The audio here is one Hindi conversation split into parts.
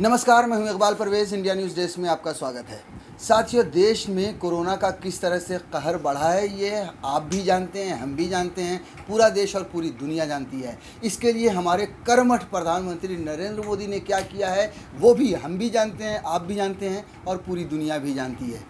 नमस्कार, मैं हूं Iqbal Parvez. India News desk में आपका स्वागत है। साथियों, देश में कोरोना का किस तरह से कहर बढ़ा है ये आप भी जानते हैं, हम भी जानते हैं, पूरा देश और पूरी दुनिया जानती है। इसके लिए हमारे कर्मठ प्रधानमंत्री नरेंद्र मोदी ने क्या किया है वो भी हम भी जानते हैं, आप भी जानते हैं और पूरी दुनिया भी जानती है।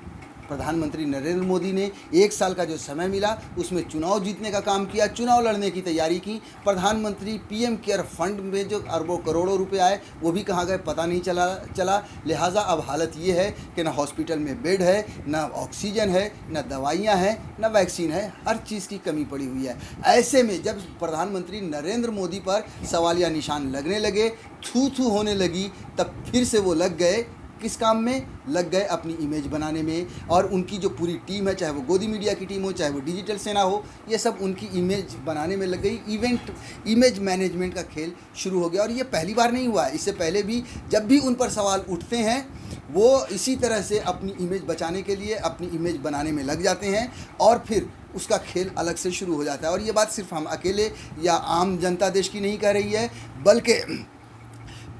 प्रधानमंत्री नरेंद्र मोदी ने 1 साल का जो समय मिला उसमें चुनाव जीतने का काम किया, चुनाव लड़ने की तैयारी की। प्रधानमंत्री पीएम केयर फंड में जो अरबों करोड़ों रुपए आए वो भी कहाँ गए पता नहीं चला। लिहाजा अब हालत ये है कि ना हॉस्पिटल में बेड है, ना ऑक्सीजन है, ना दवाइयाँ हैं, ना वैक्सीन है, हर चीज़ की कमी पड़ी हुई है। ऐसे में जब प्रधानमंत्री नरेंद्र मोदी पर सवालिया निशान लगने लगे, थू थू होने लगी, तब फिर से वो लग गए किस काम में? लग गए अपनी इमेज बनाने में। और उनकी जो पूरी टीम है, चाहे वो गोदी मीडिया की टीम हो, चाहे वो डिजिटल सेना हो, ये सब उनकी इमेज बनाने में लग गई। इमेज मैनेजमेंट का खेल शुरू हो गया। और ये पहली बार नहीं हुआ है, इससे पहले भी जब भी उन पर सवाल उठते हैं वो इसी तरह से अपनी इमेज बचाने के लिए अपनी इमेज बनाने में लग जाते हैं और फिर उसका खेल अलग से शुरू हो जाता है। और ये बात सिर्फ हम अकेले या आम जनता देश की नहीं कह रही है, बल्कि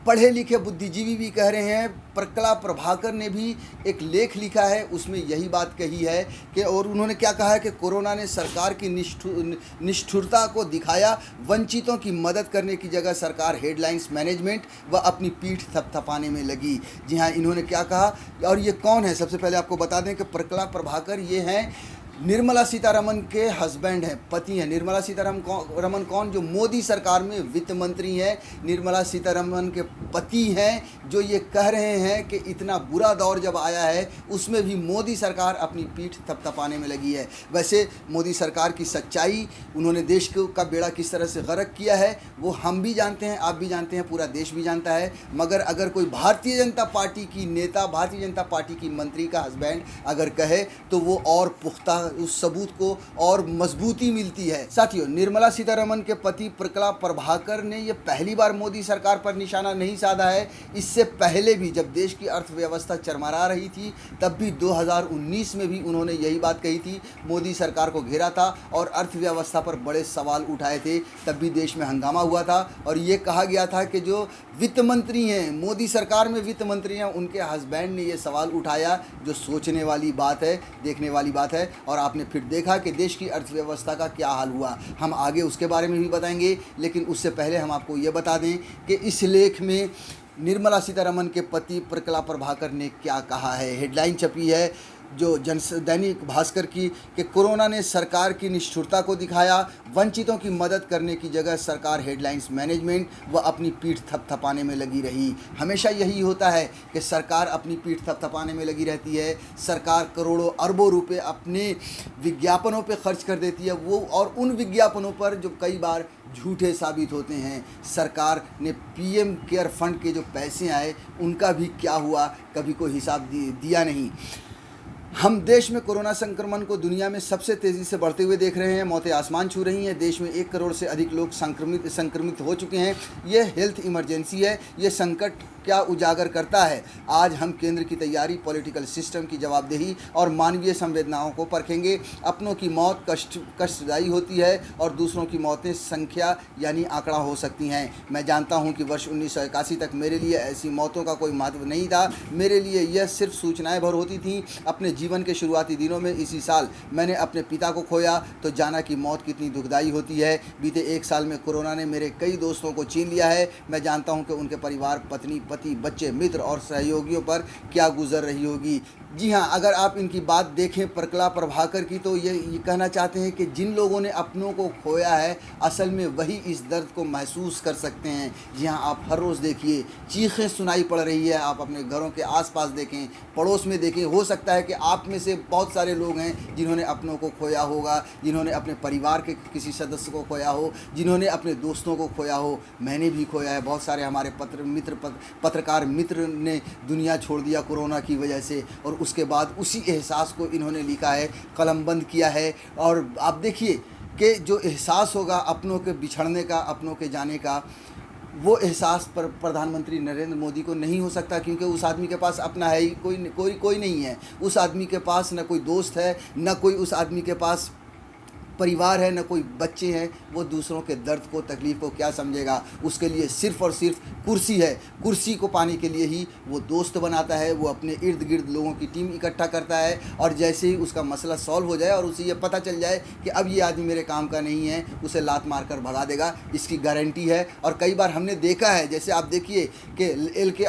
पढ़े लिखे बुद्धिजीवी भी कह रहे हैं। प्रकला प्रभाकर ने भी एक लेख लिखा है, उसमें यही बात कही है कि, और उन्होंने क्या कहा है कि कोरोना ने सरकार की निष्ठुरता को दिखाया। वंचितों की मदद करने की जगह सरकार हेडलाइंस मैनेजमेंट व अपनी पीठ थपथपाने में लगी। जी हाँ, इन्होंने क्या कहा और ये कौन है? सबसे पहले आपको बता दें कि प्रकला प्रभाकर ये हैं निर्मला सीतारमन के हस्बैंड हैं, पति हैं। निर्मला सीतारमन कौन? जो मोदी सरकार में वित्त मंत्री हैं। निर्मला सीतारमन के पति हैं जो ये कह रहे हैं कि इतना बुरा दौर जब आया है उसमें भी मोदी सरकार अपनी पीठ थपथपाने में लगी है। वैसे मोदी सरकार की सच्चाई, उन्होंने देश का बेड़ा किस तरह से गर्क किया है वो हम भी जानते हैं, आप भी जानते हैं, पूरा देश भी जानता है। मगर अगर कोई भारतीय जनता पार्टी की नेता, भारतीय जनता पार्टी की मंत्री का हस्बैंड अगर कहे तो वो और पुख्ता उस सबूत को और मजबूती मिलती है। साथियों, निर्मला सीतारमन के पति प्रकला प्रभाकर ने यह पहली बार मोदी सरकार पर निशाना नहीं साधा है। इससे पहले भी जब देश की अर्थव्यवस्था चरमरा रही थी तब भी 2019 में भी उन्होंने यही बात कही थी। मोदी सरकार को घेरा था और अर्थव्यवस्था पर बड़े सवाल उठाए थे, तब भी देश में हंगामा हुआ था और ये कहा गया था कि जो वित्त मंत्री हैं, मोदी सरकार में वित्त मंत्री हैं, उनके हस्बैंड ने ये सवाल उठाया, जो सोचने वाली बात है, देखने वाली बात है। और आपने फिर देखा कि देश की अर्थव्यवस्था का क्या हाल हुआ। हम आगे उसके बारे में भी बताएंगे, लेकिन उससे पहले हम आपको ये बता दें कि इस लेख में निर्मला सीतारमन के पति प्रकला प्रभाकर ने क्या कहा है। हेडलाइन छपी है जो दैनिक भास्कर की कि कोरोना ने सरकार की निष्ठुरता को दिखाया, वंचितों की मदद करने की जगह सरकार हेडलाइंस मैनेजमेंट व अपनी पीठ थपथपाने में लगी रही। हमेशा यही होता है कि सरकार अपनी पीठ थपथपाने में लगी रहती है। सरकार करोड़ों अरबों रुपए अपने विज्ञापनों पे खर्च कर देती है, वो और उन विज्ञापनों पर जो कई बार झूठे साबित होते हैं। सरकार ने पीएम केयर फंड के जो पैसे आए उनका भी क्या हुआ, कभी कोई हिसाब दिया नहीं। हम देश में कोरोना संक्रमण को दुनिया में सबसे तेज़ी से बढ़ते हुए देख रहे हैं। मौतें आसमान छू रही हैं। देश में 1 करोड़ से अधिक लोग संक्रमित हो चुके हैं। ये हेल्थ इमरजेंसी है। ये संकट क्या उजागर करता है? आज हम केंद्र की तैयारी, पॉलिटिकल सिस्टम की जवाबदेही और मानवीय संवेदनाओं को परखेंगे। अपनों की मौत कष्टदायी होती है और दूसरों की मौतें संख्या यानी आंकड़ा हो सकती हैं। मैं जानता हूं कि वर्ष 1981 तक मेरे लिए ऐसी मौतों का कोई महत्व नहीं था। मेरे लिए यह सिर्फ सूचनाएं भर होती थीं। अपने जीवन के शुरुआती दिनों में इसी साल मैंने अपने पिता को खोया तो जाना कि मौत कितनी दुखदाई होती है। बीते 1 साल में कोरोना ने मेरे कई दोस्तों को छीन लिया है। मैं जानता हूं कि उनके परिवार, पत्नी, पति, बच्चे, मित्र और सहयोगियों पर क्या गुजर रही होगी। जी हाँ, अगर आप इनकी बात देखें प्रकला प्रभाकर की तो ये कहना चाहते हैं कि जिन लोगों ने अपनों को खोया है असल में वही इस दर्द को महसूस कर सकते हैं। जी हाँ, आप हर रोज़ देखिए चीखें सुनाई पड़ रही है। आप अपने घरों के आसपास देखें, पड़ोस में देखें। हो सकता है कि आप में से बहुत सारे लोग हैं जिन्होंने अपनों को खोया होगा, जिन्होंने अपने परिवार के किसी सदस्य को खोया हो, जिन्होंने अपने दोस्तों को खोया हो। मैंने भी खोया है। बहुत सारे हमारे पत्रकार मित्र ने दुनिया छोड़ दिया कोरोना की वजह से और उसके बाद उसी एहसास को इन्होंने लिखा है, कलमबंद किया है। और आप देखिए कि जो एहसास होगा अपनों के बिछड़ने का, अपनों के जाने का, वो एहसास पर प्रधानमंत्री नरेंद्र मोदी को नहीं हो सकता, क्योंकि उस आदमी के पास अपना है ही कोई नहीं है। उस आदमी के पास न कोई दोस्त है, न कोई उस आदमी के पास परिवार है, न कोई बच्चे हैं, वो दूसरों के दर्द को, तकलीफ़ को क्या समझेगा। उसके लिए सिर्फ़ और सिर्फ कुर्सी है। कुर्सी को पाने के लिए ही वो दोस्त बनाता है, वो अपने इर्द गिर्द लोगों की टीम इकट्ठा करता है, और जैसे ही उसका मसला सॉल्व हो जाए और उसे ये पता चल जाए कि अब ये आदमी मेरे काम का नहीं है, उसे लात मार कर भगा देगा। इसकी गारंटी है। और कई बार हमने देखा है, जैसे आप देखिए कि एल के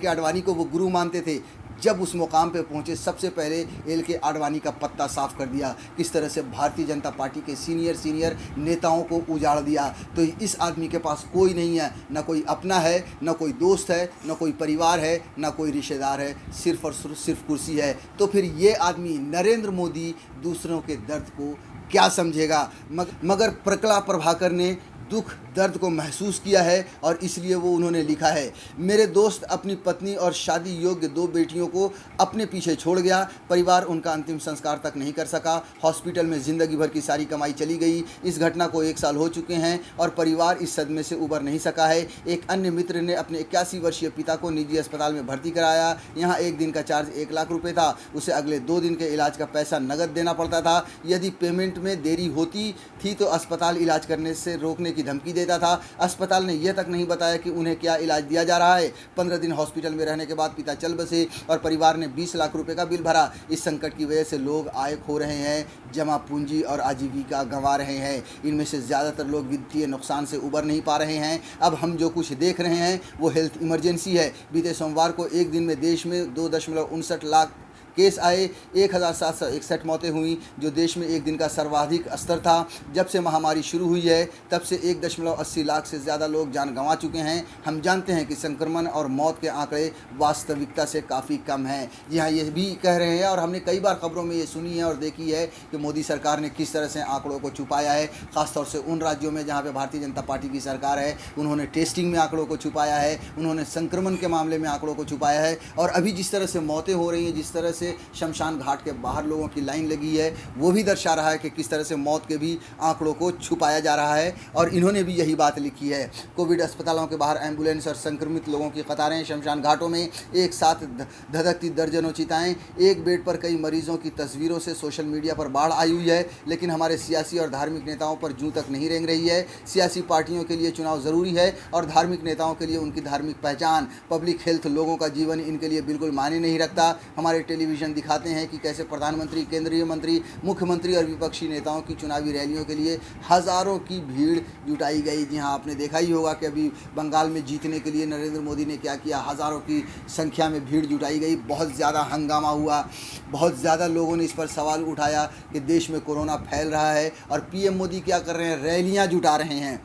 आडवाणी को वो गुरु मानते थे। जब उस मुकाम पे पहुँचे, सबसे पहले एल के आडवाणी का पत्ता साफ़ कर दिया। किस तरह से भारतीय जनता पार्टी के सीनियर नेताओं को उजाड़ दिया। तो इस आदमी के पास कोई नहीं है, न कोई अपना है, न कोई दोस्त है, न कोई परिवार है, न कोई रिश्तेदार है, सिर्फ़ और सिर्फ कुर्सी है। तो फिर ये आदमी नरेंद्र मोदी दूसरों के दर्द को क्या समझेगा। मगर प्रकला प्रभाकर ने दुख दर्द को महसूस किया है, और इसलिए वो उन्होंने लिखा है, मेरे दोस्त अपनी पत्नी और शादी योग्य 2 बेटियों को अपने पीछे छोड़ गया। परिवार उनका अंतिम संस्कार तक नहीं कर सका। हॉस्पिटल में ज़िंदगी भर की सारी कमाई चली गई। इस घटना को 1 साल हो चुके हैं और परिवार इस सदमे से उबर नहीं सका है। एक अन्य मित्र ने अपने 81 वर्षीय पिता को निजी अस्पताल में भर्ती कराया। यहाँ 1 दिन का चार्ज 1 लाख रुपये था। उसे अगले 2 दिन के इलाज का पैसा नकद देना पड़ता था। यदि पेमेंट में देरी होती थी तो अस्पताल इलाज करने से रोकने की धमकी देता था। अस्पताल ने यह तक नहीं बताया कि उन्हें क्या इलाज दिया जा रहा है। 15 दिन हॉस्पिटल में रहने के बाद पिता चल बसे और परिवार ने 20 लाख रुपए का बिल भरा। इस संकट की वजह से लोग आय खो रहे हैं, जमा पूंजी और आजीविका गंवा रहे हैं। इनमें से ज़्यादातर लोग वित्तीय नुकसान से उबर नहीं पा रहे हैं। अब हम जो कुछ देख रहे हैं वो हेल्थ इमरजेंसी है। बीते सोमवार को एक दिन में देश में 2.59 लाख केस आए, 1761 मौतें हुई, जो देश में एक दिन का सर्वाधिक स्तर था। जब से महामारी शुरू हुई है तब से 1.80 लाख से ज़्यादा लोग जान गंवा चुके हैं। हम जानते हैं कि संक्रमण और मौत के आंकड़े वास्तविकता से काफ़ी कम हैं। जी हाँ, ये भी कह रहे हैं, और हमने कई बार खबरों में ये सुनी है और देखी है कि मोदी सरकार ने किस तरह से आंकड़ों को छुपाया है। ख़ासतौर से उन राज्यों में जहाँ पर भारतीय जनता पार्टी की सरकार है, उन्होंने टेस्टिंग में आंकड़ों को छुपाया है, उन्होंने संक्रमण के मामले में आंकड़ों को छुपाया है। और अभी जिस तरह से मौतें हो रही हैं, जिस तरह से शमशान घाट के बाहर लोगों की लाइन लगी है, वो भी दर्शा रहा है कि किस तरह से मौत के भी आंकड़ों को छुपाया जा रहा है। और इन्होंने भी यही बात लिखी है। कोविड अस्पतालों के बाहर एम्बुलेंस और संक्रमित लोगों की कतारें, शमशान घाटों में एक साथ धधकती दर्जनों चिताएं, एक बेड पर कई मरीजों की तस्वीरों से सोशल मीडिया पर बाढ़ आई हुई है। लेकिन हमारे सियासी और धार्मिक नेताओं पर जूं तक नहीं रेंग रही है। सियासी पार्टियों के लिए चुनाव ज़रूरी है और धार्मिक नेताओं के लिए उनकी धार्मिक पहचान, पब्लिक हेल्थ, लोगों का जीवन इनके लिए बिल्कुल मायने नहीं रखता। हमारे टेलीविज़न दिखाते हैं कि कैसे प्रधानमंत्री, केंद्रीय मंत्री, मुख्यमंत्री और विपक्षी नेताओं की चुनावी रैलियों के लिए हज़ारों की भीड़ जुटाई गई। जी हाँ, आपने देखा ही होगा कि अभी बंगाल में जीतने के लिए नरेंद्र मोदी ने क्या किया। हज़ारों की संख्या में भीड़ जुटाई गई, बहुत ज़्यादा हंगामा हुआ, बहुत ज़्यादा लोगों ने इस पर सवाल उठाया कि देश में कोरोना फैल रहा है और पीएम मोदी क्या कर रहे हैं, रैलियाँ जुटा रहे हैं।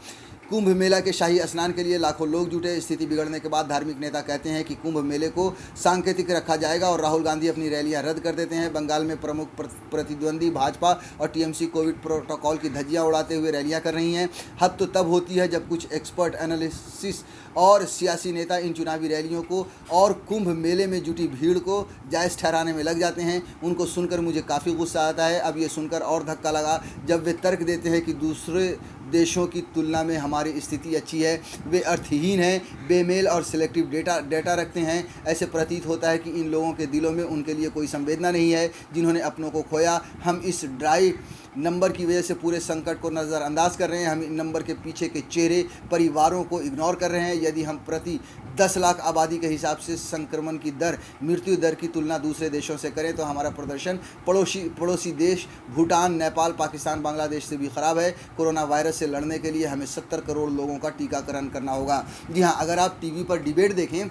कुंभ मेला के शाही स्नान के लिए लाखों लोग जुटे। स्थिति बिगड़ने के बाद धार्मिक नेता कहते हैं कि कुंभ मेले को सांकेतिक रखा जाएगा और राहुल गांधी अपनी रैलियां रद्द कर देते हैं। बंगाल में प्रमुख प्रतिद्वंदी भाजपा और टीएमसी कोविड प्रोटोकॉल की धज्जियां उड़ाते हुए रैलियां कर रही हैं। हद तो तब होती है जब कुछ एक्सपर्ट एनालिसिस और सियासी नेता इन चुनावी रैलियों को और कुंभ मेले में जुटी भीड़ को जायज़ ठहराने में लग जाते हैं। उनको सुनकर मुझे काफ़ी गुस्सा आता है। अब ये सुनकर और धक्का लगा जब वे तर्क देते हैं कि दूसरे देशों की तुलना में हमारी स्थिति अच्छी है। वे अर्थहीन हैं, बेमेल और सिलेक्टिव डेटा रखते हैं। ऐसे प्रतीत होता है कि इन लोगों के दिलों में उनके लिए कोई संवेदना नहीं है जिन्होंने अपनों को खोया। हम इस ड्राई नंबर की वजह से पूरे संकट को नज़रअंदाज कर रहे हैं। हम इन नंबर के पीछे के चेहरे, परिवारों को इग्नोर कर रहे हैं। यदि हम प्रति 10 लाख आबादी के हिसाब से संक्रमण की दर, मृत्यु दर की तुलना दूसरे देशों से करें तो हमारा प्रदर्शन पड़ोसी देश भूटान, नेपाल, पाकिस्तान, बांग्लादेश से भी ख़राब है। कोरोना वायरस से लड़ने के लिए हमें 70 करोड़ लोगों का टीकाकरण करना होगा। जी हाँ, अगर आप टीवी पर डिबेट देखें,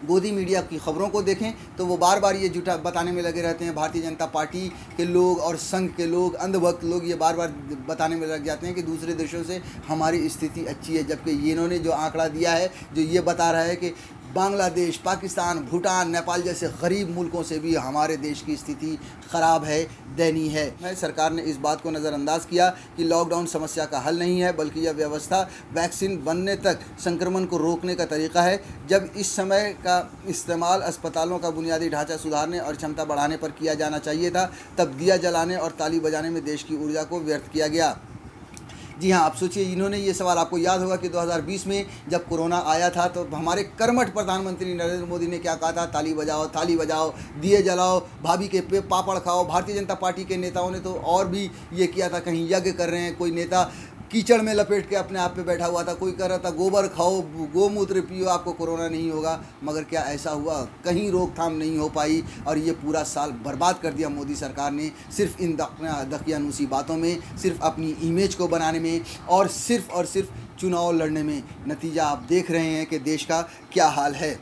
गोदी मीडिया की खबरों को देखें तो वो बार बार ये झूठा बताने में लगे रहते हैं। भारतीय जनता पार्टी के लोग और संघ के लोग, अंधभक्त लोग ये बार बार बताने में लग जाते हैं कि दूसरे देशों से हमारी स्थिति अच्छी है, जबकि इन्होंने जो आंकड़ा दिया है जो ये बता रहा है कि बांग्लादेश, पाकिस्तान, भूटान, नेपाल जैसे गरीब मुल्कों से भी हमारे देश की स्थिति ख़राब है, दयनीय है। सरकार ने इस बात को नज़रअंदाज किया कि लॉकडाउन समस्या का हल नहीं है, बल्कि यह व्यवस्था वैक्सीन बनने तक संक्रमण को रोकने का तरीका है। जब इस समय का इस्तेमाल अस्पतालों का बुनियादी ढांचा सुधारने और क्षमता बढ़ाने पर किया जाना चाहिए था, तब दिया जलाने और ताली बजाने में देश की ऊर्जा को व्यर्थ किया गया। जी हाँ, आप सोचिए, इन्होंने ये सवाल, आपको याद होगा कि 2020 में जब कोरोना आया था तो हमारे कर्मठ प्रधानमंत्री नरेंद्र मोदी ने क्या कहा था, थाली बजाओ, दिए जलाओ, भाभी के पापड़ खाओ। भारतीय जनता पार्टी के नेताओं ने तो और भी ये किया था, कहीं यज्ञ कर रहे हैं, कोई नेता कीचड़ में लपेट के अपने आप पे बैठा हुआ था, कोई कह रहा था गोबर खाओ, गोमूत्र पियो, आपको कोरोना नहीं होगा। मगर क्या ऐसा हुआ? कहीं रोकथाम नहीं हो पाई और ये पूरा साल बर्बाद कर दिया मोदी सरकार ने, सिर्फ इन दकियानूसी बातों में, सिर्फ अपनी इमेज को बनाने में और सिर्फ चुनाव लड़ने में। नतीजा आप देख रहे हैं कि देश का क्या हाल है।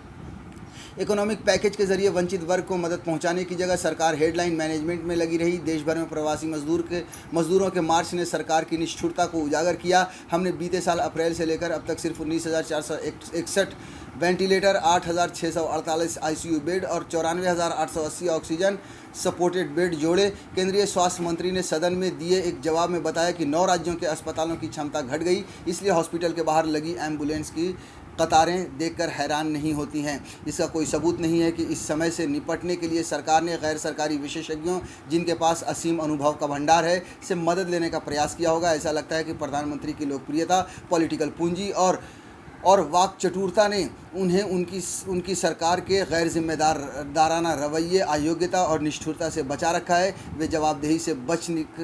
इकोनॉमिक पैकेज के जरिए वंचित वर्ग को मदद पहुंचाने की जगह सरकार हेडलाइन मैनेजमेंट में लगी रही। देश भर में प्रवासी मजदूरों के मार्च ने सरकार की निष्ठुरता को उजागर किया। हमने बीते साल अप्रैल से लेकर अब तक सिर्फ 19,461 वेंटिलेटर, 8,648 आईसीयू बेड और 94,880 ऑक्सीजन सपोर्टेड बेड जोड़े। केंद्रीय स्वास्थ्य मंत्री ने सदन में दिए एक जवाब में बताया कि 9 राज्यों के अस्पतालों की क्षमता घट गई, इसलिए हॉस्पिटल के बाहर लगी एम्बुलेंस की कतारें देखकर हैरान नहीं होती हैं। इसका कोई सबूत नहीं है कि इस समय से निपटने के लिए सरकार ने गैर सरकारी विशेषज्ञों, जिनके पास असीम अनुभव का भंडार है, से मदद लेने का प्रयास किया होगा। ऐसा लगता है कि प्रधानमंत्री की लोकप्रियता, पॉलिटिकल पूंजी और वाक चतुरता ने उन्हें उनकी सरकार के गैर जिम्मेदाराना रवैये, अयोग्यता और निष्ठुरता से बचा रखा है। वे जवाबदेही से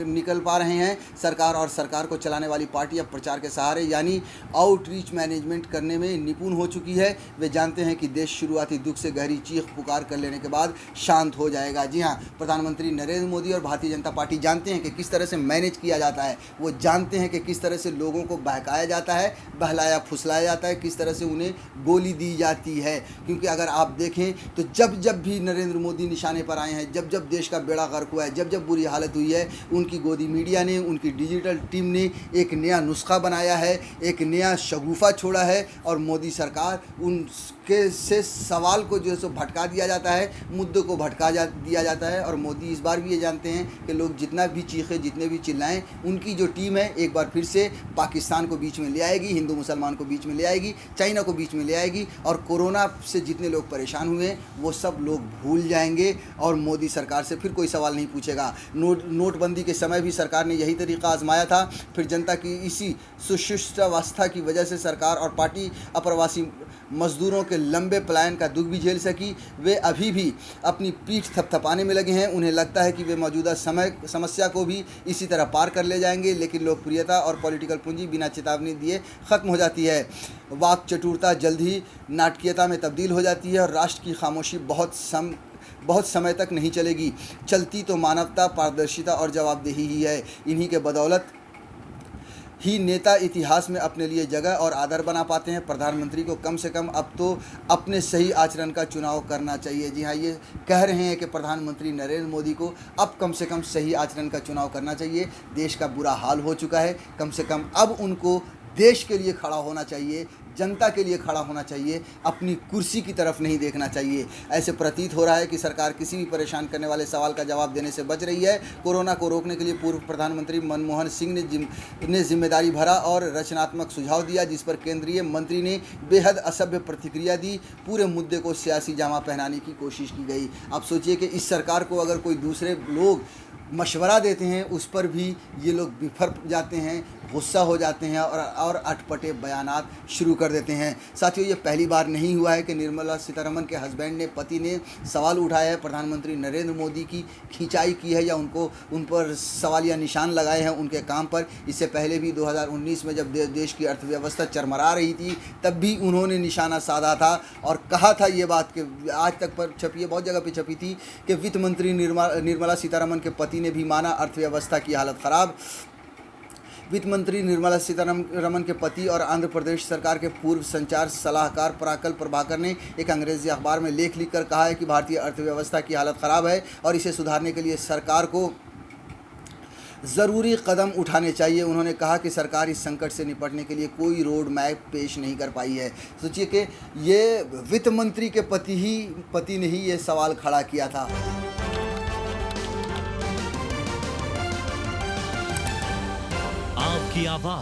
निकल पा रहे हैं। सरकार और सरकार को चलाने वाली पार्टी अब प्रचार के सहारे यानी आउटरीच मैनेजमेंट करने में निपुण हो चुकी है। वे जानते हैं कि देश शुरुआती दुख से गहरी चीख पुकार कर लेने के बाद शांत हो जाएगा। जी हाँ, प्रधानमंत्री नरेंद्र मोदी और भारतीय जनता पार्टी जानते हैं कि किस तरह से मैनेज किया जाता है। वो जानते हैं कि किस तरह से लोगों को बहकाया जाता है, बहलाया फुसलाया जाता है, किस तरह से उन्हें गोली दी जाती है। क्योंकि अगर आप देखें तो जब भी नरेंद्र मोदी निशाने पर आए हैं, जब देश का बेड़ा गर्क हुआ है, जब बुरी हालत हुई है, उनकी गोदी मीडिया ने, उनकी डिजिटल टीम ने एक नया नुस्खा बनाया है, एक नया शगुफा छोड़ा है और मोदी सरकार उनके से सवाल को जो है सो भटका दिया जाता है, मुद्दे को दिया जाता है। और मोदी इस बार भी ये जानते हैं कि लोग जितना भी चीखें, जितने भी चिल्लाएं, उनकी जो टीम है एक बार फिर से पाकिस्तान को बीच में ले आएगी, हिंदू मुसलमान को बीच में ले आएगी, चाइना को बीच में ले आएगी और कोरोना से जितने लोग परेशान हुए वो सब लोग भूल जाएंगे और मोदी सरकार से फिर कोई सवाल नहीं पूछेगा। नोटबंदी के समय भी सरकार ने यही तरीका आजमाया था। फिर जनता की इसी सुशिष्टावस्था की वजह से सरकार और पार्टी अप्रवासी मजदूरों के लंबे पलायन का दुख भी झेल सकी। वे अभी भी अपनी पीठ थपथपाने में लगे हैं। उन्हें लगता है कि वे मौजूदा समस्या को भी इसी तरह पार कर ले जाएंगे, लेकिन लोकप्रियता और पॉलिटिकल पूंजी बिना चेतावनी दिए ख़त्म हो जाती है। वाक चतुरता जल्द ही नाटकीयता में तब्दील हो जाती है और राष्ट्र की खामोशी बहुत समय तक नहीं चलेगी। चलती तो मानवता, पारदर्शिता और जवाबदेही ही है। इन्हीं के बदौलत ही नेता इतिहास में अपने लिए जगह और आदर बना पाते हैं। प्रधानमंत्री को कम से कम अब तो अपने सही आचरण का चुनाव करना चाहिए। जी हाँ, ये कह रहे हैं कि प्रधानमंत्री नरेंद्र मोदी को अब कम से कम सही आचरण का चुनाव करना चाहिए। देश का बुरा हाल हो चुका है, कम से कम अब उनको देश के लिए खड़ा होना चाहिए, जनता के लिए खड़ा होना चाहिए, अपनी कुर्सी की तरफ नहीं देखना चाहिए। ऐसे प्रतीत हो रहा है कि सरकार किसी भी परेशान करने वाले सवाल का जवाब देने से बच रही है। कोरोना को रोकने के लिए पूर्व प्रधानमंत्री मनमोहन सिंह ने जिम्मेदारी भरा और रचनात्मक सुझाव दिया, जिस पर केंद्रीय मंत्री ने बेहद असभ्य प्रतिक्रिया दी। पूरे मुद्दे को सियासी जामा पहनाने की कोशिश की गई। आप सोचिए कि इस सरकार को अगर कोई दूसरे लोग मशवरा देते हैं, उस पर भी ये लोग बिफर जाते हैं, गुस्सा हो जाते हैं और अटपटे बयानात शुरू कर देते हैं। साथियों, ये पहली बार नहीं हुआ है कि निर्मला सीतारमण के पति ने सवाल उठाया है, प्रधानमंत्री नरेंद्र मोदी की खिंचाई की है या उन पर सवालिया निशान लगाए हैं उनके काम पर। इससे पहले भी 2019 में जब देश की अर्थव्यवस्था चरमरा रही थी, तब भी उन्होंने निशाना साधा था और कहा था ये बात कि आज तक पर छपी है, बहुत जगह पर छपी थी कि वित्त मंत्री निर्मला सीतारमण के पति ने भी माना अर्थव्यवस्था की हालत ख़राब। वित्त मंत्री निर्मला सीतारमण के पति और आंध्र प्रदेश सरकार के पूर्व संचार सलाहकार पराकल प्रभाकर ने एक अंग्रेजी अखबार में लेख लिखकर कहा है कि भारतीय अर्थव्यवस्था की हालत ख़राब है और इसे सुधारने के लिए सरकार को ज़रूरी कदम उठाने चाहिए। उन्होंने कहा कि सरकार इस संकट से निपटने के लिए कोई रोड मैप पेश नहीं कर पाई है। सोचिए कि ये वित्त मंत्री के पति ने ही ये सवाल खड़ा किया था। आपकी आवाज